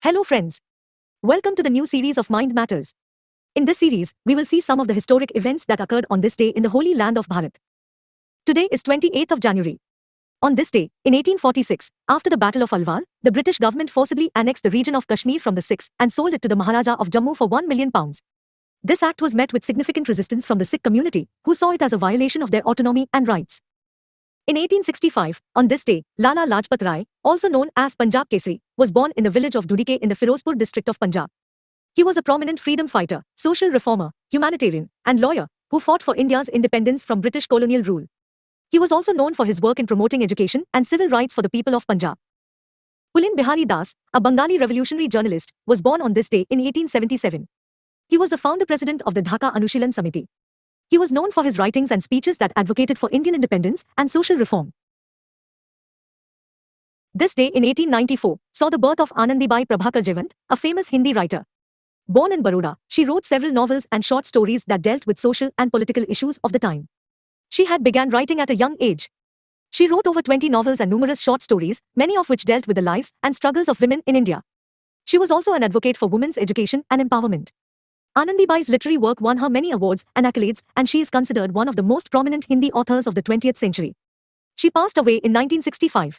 Hello friends. Welcome to the new series of Mind Matters. In this series, we will see some of the historic events that occurred on this day in the holy land of Bharat. Today is 28th of January. On this day, in 1846, after the Battle of Alwar, the British government forcibly annexed the region of Kashmir from the Sikhs and sold it to the Maharaja of Jammu for £1 million. This act was met with significant resistance from the Sikh community, who saw it as a violation of their autonomy and rights. In 1865, on this day, Lala Lajpat Rai, also known as Punjab Kesari, was born in the village of Dudike in the Firozpur district of Punjab. He was a prominent freedom fighter, social reformer, humanitarian, and lawyer, who fought for India's independence from British colonial rule. He was also known for his work in promoting education and civil rights for the people of Punjab. Pulin Bihari Das, a Bengali revolutionary journalist, was born on this day in 1877. He was the founder-president of the Dhaka Anushilan Samiti. He was known for his writings and speeches that advocated for Indian independence and social reform. This day in 1894 saw the birth of Anandibai Prabhakar Jevant, a famous Hindi writer. Born in Baroda, she wrote several novels and short stories that dealt with social and political issues of the time. She had begun writing at a young age. She wrote over 20 novels and numerous short stories, many of which dealt with the lives and struggles of women in India. She was also an advocate for women's education and empowerment. Anandibai's literary work won her many awards and accolades, and she is considered one of the most prominent Hindi authors of the 20th century. She passed away in 1965.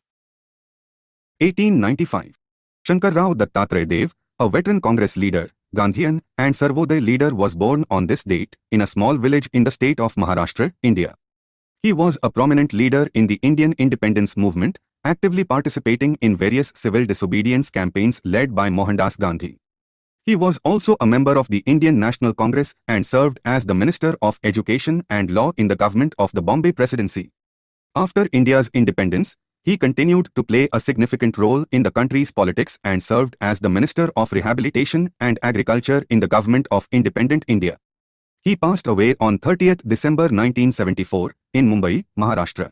1895. Shankar Rao Dattatreya Dev, a veteran Congress leader, Gandhian, and Sarvodaya leader was born on this date in a small village in the state of Maharashtra, India. He was a prominent leader in the Indian independence movement, actively participating in various civil disobedience campaigns led by Mohandas Gandhi. He was also a member of the Indian National Congress and served as the Minister of Education and Law in the government of the Bombay Presidency. After India's independence, he continued to play a significant role in the country's politics and served as the Minister of Rehabilitation and Agriculture in the government of independent India. He passed away on 30th December 1974 in Mumbai, Maharashtra.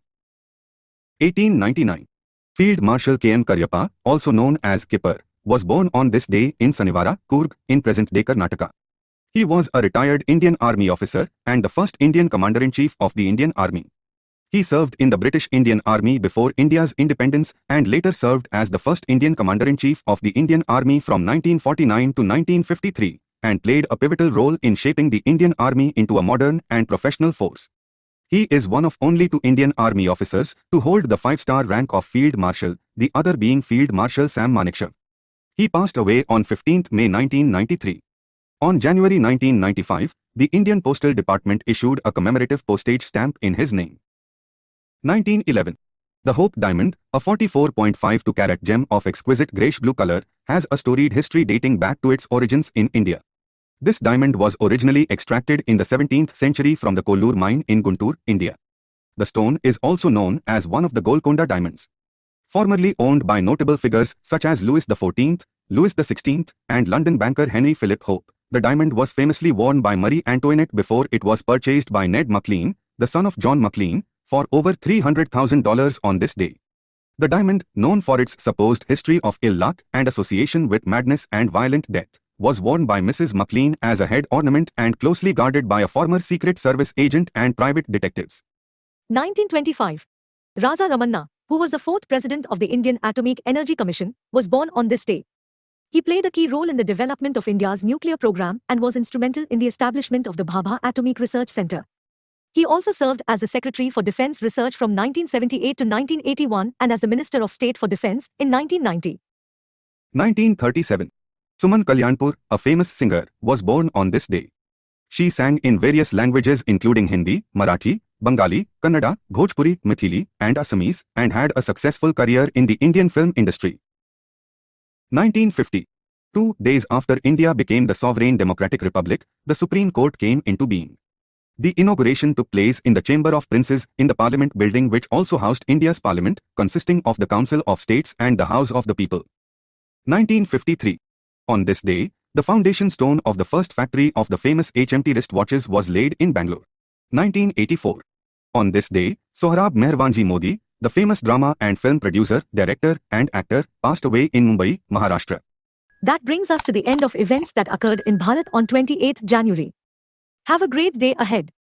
1899. Field Marshal K.M. Karyappa, also known as Kipper, was born on this day in Sanivara, Coorg, in present-day Karnataka. He was a retired Indian Army officer and the first Indian Commander-in-Chief of the Indian Army. He served in the British Indian Army before India's independence and later served as the first Indian Commander-in-Chief of the Indian Army from 1949 to 1953 and played a pivotal role in shaping the Indian Army into a modern and professional force. He is one of only two Indian Army officers to hold the 5-star rank of Field Marshal, the other being Field Marshal Sam Manekshaw. He passed away on 15 May 1993. On January 1995, the Indian Postal Department issued a commemorative postage stamp in his name. 1911. The Hope Diamond, a 44.52 carat gem of exquisite greyish-blue color, has a storied history dating back to its origins in India. This diamond was originally extracted in the 17th century from the Kollur mine in Guntur, India. The stone is also known as one of the Golconda diamonds. Formerly owned by notable figures such as Louis XIV, Louis XVI, and London banker Henry Philip Hope, the diamond was famously worn by Marie Antoinette before it was purchased by Ned Maclean, the son of John Maclean, for over $300,000 on this day. The diamond, known for its supposed history of ill luck and association with madness and violent death, was worn by Mrs. Maclean as a head ornament and closely guarded by a former Secret Service agent and private detectives. 1925. Raja Ramanna, who was the 4th President of the Indian Atomic Energy Commission, was born on this day. He played a key role in the development of India's nuclear program and was instrumental in the establishment of the Bhabha Atomic Research Centre. He also served as the Secretary for Defence Research from 1978 to 1981 and as the Minister of State for Defence in 1990. 1937. Suman Kalyanpur, a famous singer, was born on this day. She sang in various languages including Hindi, Marathi, Bengali, Kannada, Bhojpuri, Mithili, and Assamese, and had a successful career in the Indian film industry. 1950. 2 days after India became the sovereign democratic republic, the Supreme Court came into being. The inauguration took place in the Chamber of Princes in the Parliament building, which also housed India's Parliament, consisting of the Council of States and the House of the People. 1953. On this day, the foundation stone of the first factory of the famous HMT wristwatches was laid in Bangalore. 1984. On this day, Sohrab Meherwanji Modi, the famous drama and film producer, director, and actor, passed away in Mumbai, Maharashtra. That brings us to the end of events that occurred in Bharat on 28th January. Have a great day ahead.